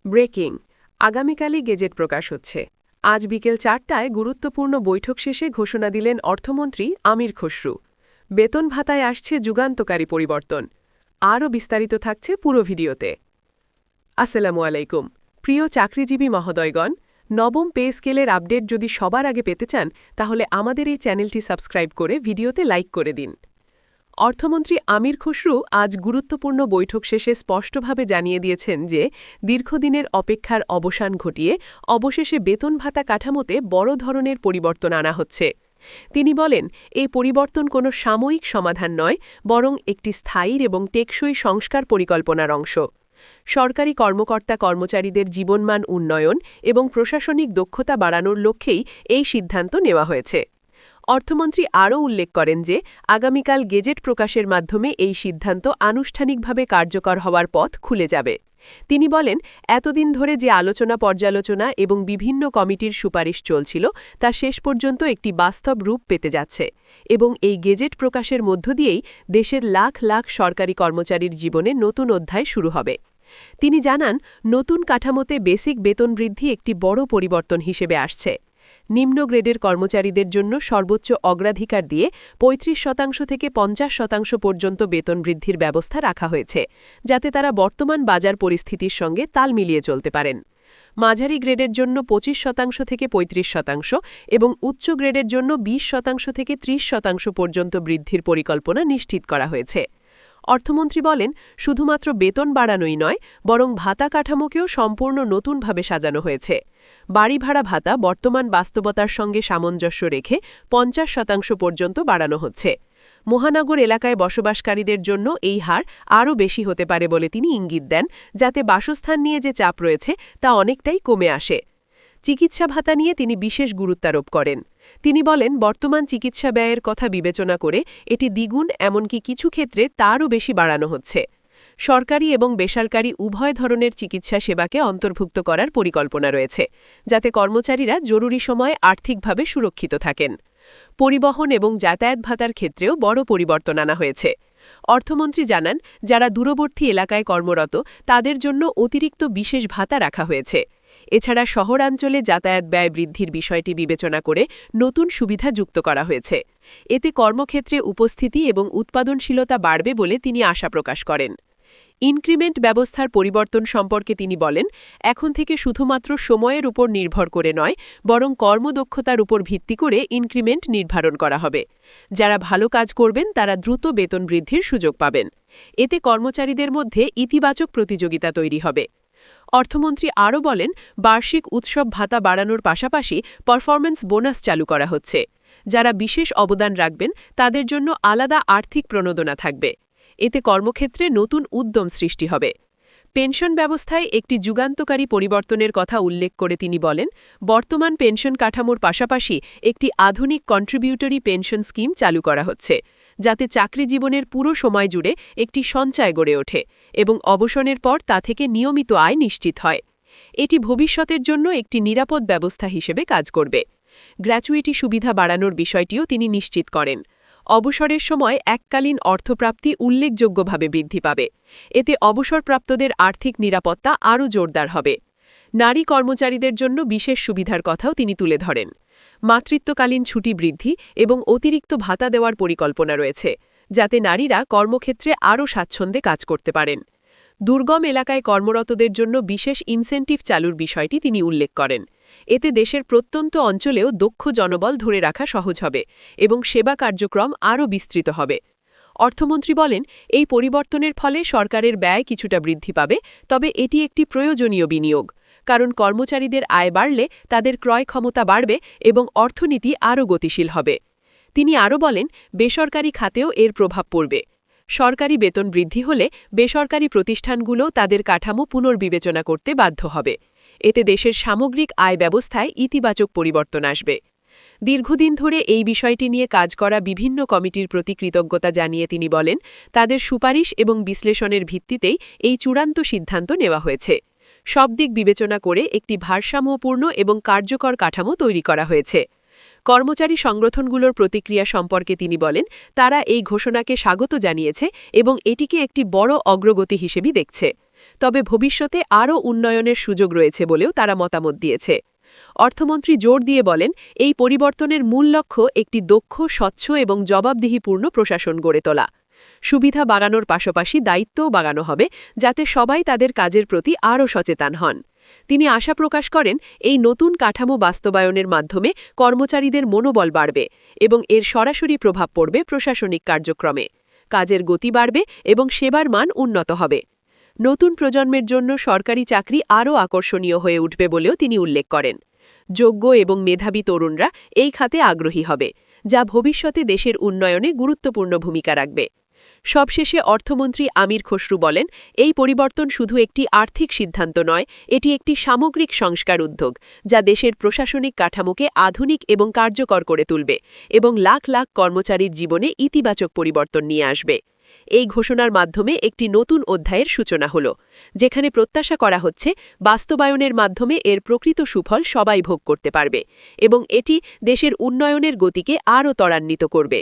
Breaking আগামীকালই gazette প্রকাশ হচ্ছে। আজ বিকেল ৪টায় গুরুত্বপূর্ণ বৈঠক শেষে ঘোষণা দিলেন অর্থমন্ত্রী আমির খসরু। বেতন ভাতায় আসছে যুগান্তকারী পরিবর্তন। আরও বিস্তারিত থাকছে পুরো ভিডিওতে। আসসালামু আলাইকুম প্রিয় চাকরিজীবী মহোদয়গণ, নবম পে স্কেলের আপডেট যদি সবার আগে পেতে চান তাহলে আমাদের এই চ্যানেলটি সাবস্ক্রাইব করে ভিডিওতে লাইক করে দিন। অর্থমন্ত্রী আমির খসরু আজ গুরুত্বপূর্ণ বৈঠক শেষে স্পষ্টভাবে জানিয়ে দিয়েছেন যে দীর্ঘদিনের অপেক্ষার অবসান ঘটিয়ে অবশেষে বেতন ভাতা কাঠামোতে বড় ধরনের পরিবর্তন আনা হচ্ছে। তিনি বলেন, এই পরিবর্তন কোনো সাময়িক সমাধান নয়, বরং একটি স্থায়ী এবং টেকসই সংস্কার পরিকল্পনার অংশ। সরকারি কর্মকর্তা কর্মচারীদের জীবনমান উন্নয়ন এবং প্রশাসনিক দক্ষতা বাড়ানোর লক্ষ্যেই এই সিদ্ধান্ত নেওয়া হয়েছে। অর্থমন্ত্রী আরও উল্লেখ করেন যে আগামীকাল গেজেট প্রকাশের মাধ্যমে এই সিদ্ধান্ত আনুষ্ঠানিকভাবে কার্যকর হওয়ার পথ খুলে যাবে। তিনি বলেন, এতদিন ধরে যে আলোচনা পর্যালোচনা এবং বিভিন্ন কমিটির সুপারিশ চলছিল তা শেষ পর্যন্ত একটি বাস্তব রূপ পেতে যাচ্ছে এবং এই গেজেট প্রকাশের মধ্য দিয়েই দেশের লাখ লাখ সরকারি কর্মচারীর জীবনে নতুন অধ্যায় শুরু হবে। তিনি জানান, নতুন কাঠামোতে বেসিক বেতন বৃদ্ধি একটি বড় পরিবর্তন হিসেবে আসছে। নিম্ন গ্রেডের কর্মচারীদের জন্য সর্বোচ্চ অগ্রাধিকার দিয়ে ৩৫% থেকে ৫০% পর্যন্ত বেতন বৃদ্ধির ব্যবস্থা রাখা হয়েছে, যাতে তারা বর্তমান বাজার পরিস্থিতির সঙ্গে তাল মিলিয়ে চলতে পারেন। মাঝারি গ্রেডের জন্য ২৫% থেকে ৩৫% এবং উচ্চ গ্রেডের জন্য ২০% থেকে ৩০% পর্যন্ত বৃদ্ধির পরিকল্পনা নিশ্চিত করা হয়েছে। অর্থমন্ত্রী বলেন, শুধুমাত্র বেতন বাড়ানোই নয়, বরং ভাতা কাঠামোকেও সম্পূর্ণ নতুনভাবে সাজানো হয়েছে। বাড়ি ভাড়া ভাতা বর্তমান বাস্তবতার সঙ্গে সামঞ্জস্য রেখে ৫০% পর্যন্ত বাড়ানো হচ্ছে। মহানগর এলাকায় বসবাসকারীদের জন্য এই হার আরও বেশি হতে পারে বলে তিনি ইঙ্গিত দেন, যাতে বাসস্থান নিয়ে যে চাপ রয়েছে তা অনেকটাই কমে আসে। চিকিৎসা ভাতা নিয়ে তিনি বিশেষ গুরুত্বারোপ করেন। তিনি বলেন, বর্তমান চিকিৎসা ব্যয়ের কথা বিবেচনা করে এটি দ্বিগুণ, এমনকি কিছু ক্ষেত্রে তারও বেশি বাড়ানো হচ্ছে। সরকারি এবং বেসরকারি উভয় ধরনের চিকিৎসা সেবাকে অন্তর্ভুক্ত করার পরিকল্পনা রয়েছে, যাতে কর্মচারীরা জরুরি সময়ে আর্থিকভাবে সুরক্ষিত থাকেন। পরিবহন এবং যাতায়াত ভাতার ক্ষেত্রেও বড় পরিবর্তন আনা হয়েছে। অর্থমন্ত্রী জানান, যারা দূরবর্তী এলাকায় কর্মরত তাদের জন্য অতিরিক্ত বিশেষ ভাতা রাখা হয়েছে। এছাড়া শহরাঞ্চলে যাতায়াত ব্যয় বৃদ্ধির বিষয়টি বিবেচনা করে নতুন সুবিধা যুক্ত করা হয়েছে। এতে কর্মক্ষেত্রে উপস্থিতি এবং উৎপাদনশীলতা বাড়বে বলে তিনি আশা প্রকাশ করেন। ইনক্রিমেন্ট ব্যবস্থার পরিবর্তন সম্পর্কে তিনি বলেন, এখন থেকে শুধুমাত্র সময়ের উপর নির্ভর করে নয়, বরং কর্মদক্ষতার উপর ভিত্তি করে ইনক্রিমেন্ট নির্ধারণ করা হবে। যারা ভালো কাজ করবেন তারা দ্রুত বেতন বৃদ্ধির সুযোগ পাবেন। এতে কর্মচারীদের মধ্যে ইতিবাচক প্রতিযোগিতা তৈরি হবে। অর্থমন্ত্রী আরও বলেন, বার্ষিক উৎসব ভাতা বাড়ানোর পাশাপাশি পারফরম্যান্স বোনাস চালু করা হচ্ছে। যারা বিশেষ অবদান রাখবেন তাদের জন্য আলাদা আর্থিক প্রণোদনা থাকবে। এতে কর্মক্ষেত্রে নতুন উদ্যম সৃষ্টি হবে। পেনশন ব্যবস্থায় একটি যুগান্তকারী পরিবর্তনের কথা উল্লেখ করে তিনি বলেন, বর্তমান পেনশন কাঠামোর পাশাপাশি একটি আধুনিক কন্ট্রিবিউটরি পেনশন স্কিম চালু করা হচ্ছে, যাতে চাকরি জীবনের পুরো সময় জুড়ে একটি সঞ্চয় গড়ে ওঠে এবং অবসরের পর তা থেকে নিয়মিত আয় নিশ্চিত হয়। এটি ভবিষ্যতের জন্য একটি নিরাপদ ব্যবস্থা হিসেবে কাজ করবে। গ্র্যাচুইটি সুবিধা বাড়ানোর বিষয়টিও তিনি নিশ্চিত করেন। অবসরের সময় এককালীন অর্থপ্রাপ্তি উল্লেখযোগ্যভাবে বৃদ্ধি পাবে। এতে অবসরপ্রাপ্তদের আর্থিক নিরাপত্তা আরও জোরদার হবে। নারী কর্মচারীদের জন্য বিশেষ সুবিধার কথাও তিনি তুলে ধরেন। মাতৃত্বকালীন ছুটি বৃদ্ধি এবং অতিরিক্ত ভাতা দেওয়ার পরিকল্পনা রয়েছে, যাতে নারীরা কর্মক্ষেত্রে আরও স্বাচ্ছন্দ্যে কাজ করতে পারেন। দুর্গম এলাকায় কর্মরতদের জন্য বিশেষ ইনসেন্টিভ চালুর বিষয়টি তিনি উল্লেখ করেন। এতে দেশের প্রত্যন্ত অঞ্চলেও দক্ষ জনবল ধরে রাখা সহজ হবে এবং সেবা কার্যক্রম আরও বিস্তৃত হবে। অর্থমন্ত্রী বলেন, এই পরিবর্তনের ফলে সরকারের ব্যয় কিছুটা বৃদ্ধি পাবে, তবে এটি একটি প্রয়োজনীয় বিনিয়োগ, কারণ কর্মচারীদের আয় বাড়লে তাদের ক্রয় ক্ষমতা বাড়বে এবং অর্থনীতি আরও গতিশীল হবে। তিনি আরও বলেন, বেসরকারি খাতেও এর প্রভাব পড়বে। সরকারি বেতন বৃদ্ধি হলে বেসরকারি প্রতিষ্ঠানগুলো তাদের কাঠামো পুনর্বিবেচনা করতে বাধ্য হবে। এতে দেশের সামগ্রিক আয় ব্যবস্থায় ইতিবাচক পরিবর্তন আসবে। দীর্ঘদিন ধরে এই বিষয়টি নিয়ে কাজ করা বিভিন্ন কমিটির প্রতি কৃতজ্ঞতা জানিয়ে তিনি বলেন, তাদের সুপারিশ এবং বিশ্লেষণের ভিত্তিতেই এই চূড়ান্ত সিদ্ধান্ত নেওয়া হয়েছে। সব দিক বিবেচনা করে একটি ভারসাম্যপূর্ণ এবং কার্যকর কাঠামো তৈরি করা হয়েছে। কর্মচারী সংগঠনগুলোর প্রতিক্রিয়া সম্পর্কে তিনি বলেন, তারা এই ঘোষণাকে স্বাগত জানিয়েছে এবং এটিকে একটি বড় অগ্রগতি হিসেবে দেখছে। তবে ভবিষ্যতে আরও উন্নয়নের সুযোগ রয়েছে বলেও তারা মতামত দিয়েছে। অর্থমন্ত্রী জোর দিয়ে বলেন, এই পরিবর্তনের মূল লক্ষ্য একটি দক্ষ, স্বচ্ছ এবং জবাবদিহিপূর্ণ প্রশাসন গড়ে তোলা। সুবিধা বাড়ানোর পাশাপাশি দায়িত্বও বাড়ানো হবে, যাতে সবাই তাদের কাজের প্রতি আরও সচেতন হন। তিনি আশা প্রকাশ করেন, এই নতুন কাঠামো বাস্তবায়নের মাধ্যমে কর্মচারীদের মনোবল বাড়বে এবং এর সরাসরি প্রভাব পড়বে প্রশাসনিক কার্যক্রমে। কাজের গতি বাড়বে এবং সেবার মান উন্নত হবে। নতুন প্রজন্মের জন্য সরকারি চাকরি আরও আকর্ষণীয় হয়ে উঠবে বলেও তিনি উল্লেখ করেন। যোগ্য এবং মেধাবী তরুণরা এই খাতে আগ্রহী হবে, যা ভবিষ্যতে দেশের উন্নয়নে গুরুত্বপূর্ণ ভূমিকা রাখবে। সবশেষে অর্থমন্ত্রী আমির খসরু বলেন, এই পরিবর্তন শুধু একটি আর্থিক সিদ্ধান্ত নয়, এটি একটি সামগ্রিক সংস্কার উদ্যোগ, যা দেশের প্রশাসনিক কাঠামোকে আধুনিক এবং কার্যকর করে তুলবে এবং লাখ লাখ কর্মচারীর জীবনে ইতিবাচক পরিবর্তন নিয়ে আসবে। এই ঘোষণার মাধ্যমে একটি নতুন অধ্যায়ের সূচনা হল, যেখানে প্রত্যাশা করা হচ্ছে বাস্তবায়নের মাধ্যমে এর প্রকৃত সুফল সবাই ভোগ করতে পারবে এবং এটি দেশের উন্নয়নের গতিকে আরও ত্বরান্বিত করবে।